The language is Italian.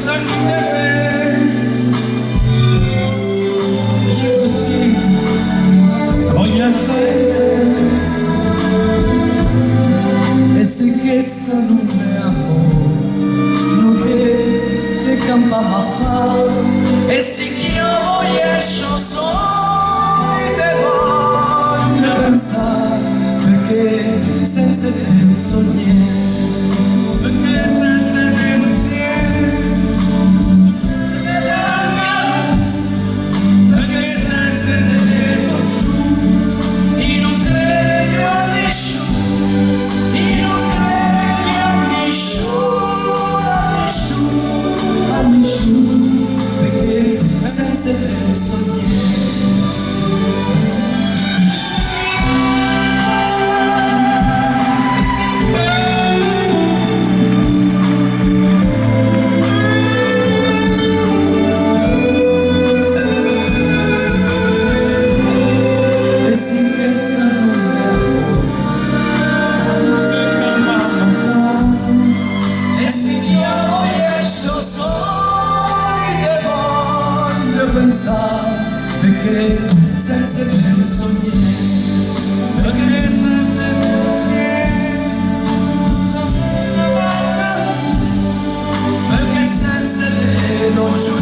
senza te. Io così voglio essere. E se questo non è amore, non che campamo a fare. E se che io voglio esco solo e te voglio pensare, perché senza te non so niente. Perché senza te non so niente. Perché senza te non giù. Io non credo a nessuno. Io non credo a nessuno, a nessuno, perché senza te non so niente. Perché senza te non so niente. Perché senza te non so niente. Perché senza te non so